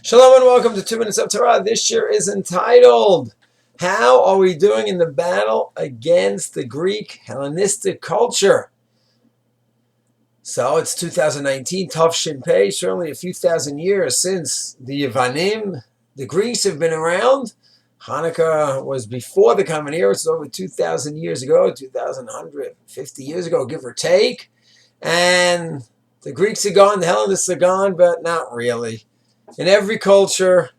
Shalom and welcome to 2 Minutes of Torah. This year is entitled, How Are We Doing in the Battle Against the Greek Hellenistic Culture? So it's 2019, Tov Shin Pei, certainly a few thousand years since the Yevanim, the Greeks, have been around. Hanukkah was before the Common Era, it's over 2,000 years ago, 2,150 years ago, give or take. And the Greeks are gone, the Hellenists are gone, but not really. In every culture,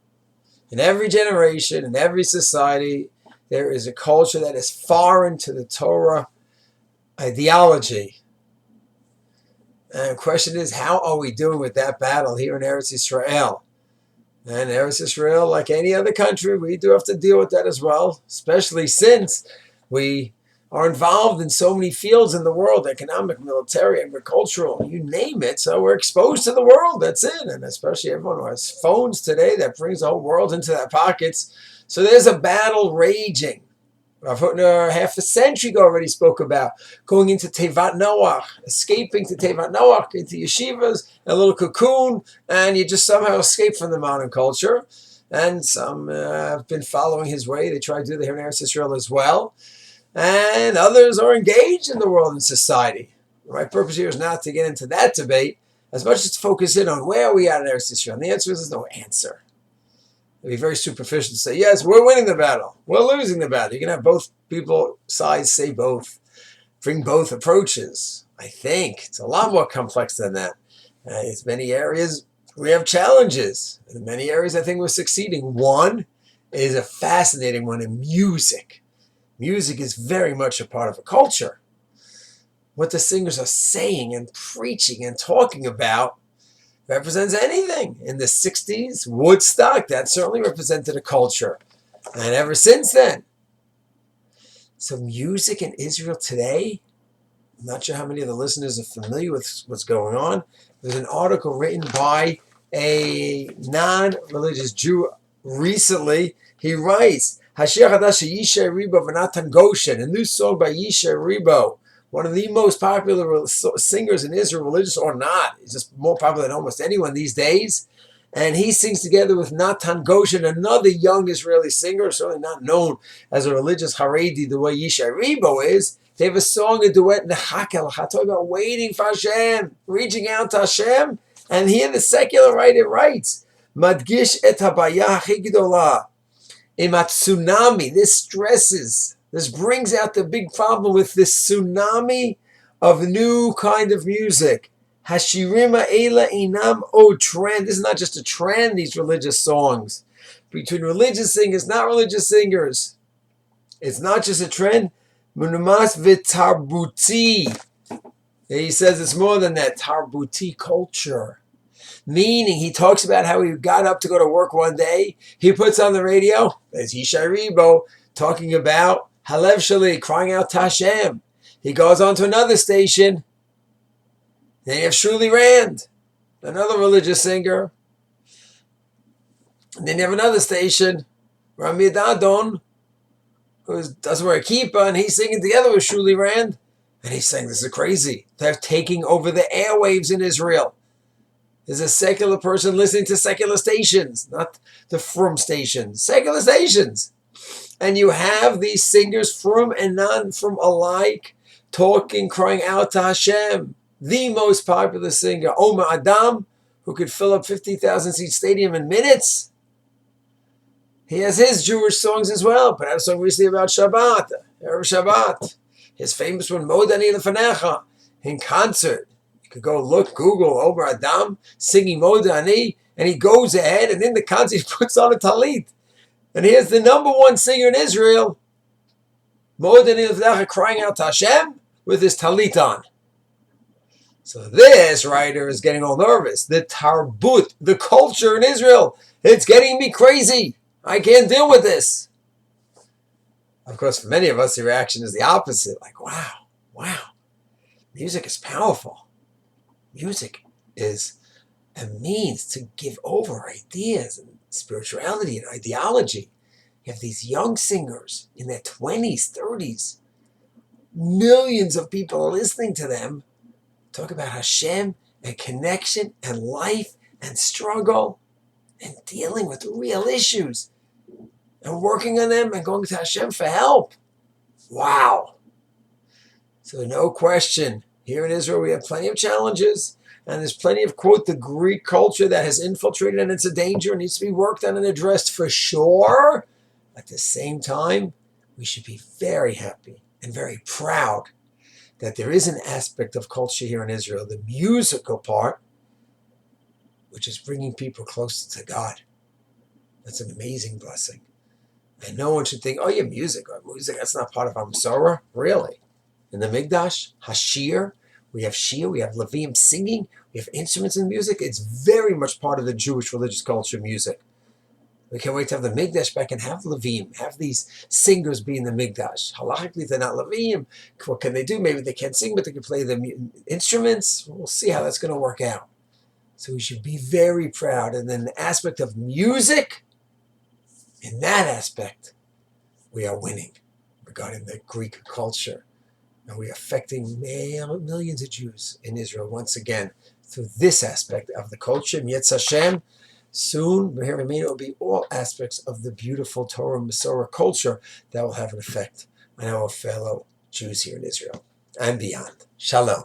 in every generation, in every society, there is a culture that is foreign to the Torah ideology. And the question is, how are we doing with that battle here in Eretz Yisrael? And Eretz Yisrael, like any other country, we do have to deal with that as well, especially since we are involved in so many fields in the world, economic, military, agricultural, you name it. So we're exposed to the world, that's it. And especially everyone who has phones today, that brings the whole world into their pockets. So there's a battle raging. Rav Hutner half a century ago already spoke about going into Tevat Noach, escaping to Tevat Noach, into yeshivas, a little cocoon, and you just somehow escape from the modern culture. And some have been following his way. They try to do that here in Eretz Yisrael as well. And others are engaged in the world and society. My purpose here is not to get into that debate, as much as to focus in on where are we at in Eretz Yisrael. And the answer is there's no answer. It'd be very superficial to say, yes, we're winning the battle, we're losing the battle. You can have both people, sides say both, bring both approaches. I think it's a lot more complex than that. In many areas, we have challenges. In many areas, I think we're succeeding. One is a fascinating one in music. Music is very much a part of a culture. What the singers are saying and preaching and talking about represents anything. In the 60s, Woodstock, that certainly represented a culture. And ever since then. So music in Israel today, I'm not sure how many of the listeners are familiar with what's going on. There's an article written by a non-religious Jew recently. He writes, Hashir Hadash Yishai Ribo V'Natan Goshen, a new song by Yishai Ribo, one of the most popular singers in Israel, religious or not. He's just more popular than almost anyone these days. And he sings together with Natan Goshen, another young Israeli singer, certainly not known as a religious Haredi the way Yishai Ribo is. They have a song, a duet, Nechakel, talking about waiting for Hashem, reaching out to Hashem. And here the secular writer writes, Madgish et habaya higdola. Tsunami, this brings out the big problem with this tsunami of new kind of music. Hashirima Eila Inam O trend. This is not just a trend, these religious songs. Between religious singers, not religious singers. It's not just a trend. Munamas Vitarbuti. He says it's more than that. Tarbuti culture. Meaning, he talks about how he got up to go to work one day. He puts on the radio, there's Yishai Ribo, talking about Halev Shali, crying out to Hashem. He goes on to another station. Then you have Shuli Rand, another religious singer. And then you have another station, Rami Dadon, who doesn't wear a kippah, and he's singing together with Shuli Rand. And he's saying, this is crazy. They're taking over the airwaves in Israel. There's a secular person listening to secular stations, not the frum stations, secular stations. And you have these singers, frum and non-frum alike, talking, crying out to Hashem. The most popular singer, Omer Adam, who could fill up 50,000-seat stadium in minutes. He has his Jewish songs as well, but I had a song recently about Shabbat, Erev Shabbat. His famous one, Modani Lefanecha, in concert. You could go look, Google Omer Adam singing Modani, and he goes ahead, and in the concert he puts on a talit. And here's the number one singer in Israel, Modani Lefanecha, crying out to Hashem with his talit on. So this writer is getting all nervous. The tarbut, the culture in Israel, it's getting me crazy. I can't deal with this. Of course, for many of us, the reaction is the opposite. Like, wow, music is powerful. Music is a means to give over ideas and spirituality and ideology. You have these young singers in their 20s, 30s. Millions of people are listening to them talk about Hashem and connection and life and struggle. and dealing with real issues and working on them and going to Hashem for help. Wow. So no question, here in Israel we have plenty of challenges, and there's plenty of, quote, the Greek culture that has infiltrated, and it's a danger and needs to be worked on and addressed for sure. At the same time, we should be very happy and very proud that there is an aspect of culture here in Israel, the musical part, which is bringing people closer to God. That's an amazing blessing. And no one should think, oh, yeah, music, that's not part of our Masorah. Really? In the Mikdash, Hashir, we have Shir, we have Levim singing, we have instruments in music. It's very much part of the Jewish religious culture, music. We can't wait to have the Mikdash back and have Levim, have these singers be in the Mikdash. Halachically, they're not Levim. What can they do? Maybe they can't sing, but they can play the instruments. We'll see how that's going to work out. So we should be very proud. And then the aspect of music, in that aspect, we are winning regarding the Greek culture. And we are affecting millions of Jews in Israel once again through this aspect of the culture. Mietz Hashem, soon, here in will be all aspects of the beautiful Torah Masorah culture that will have an effect on our fellow Jews here in Israel and beyond. Shalom.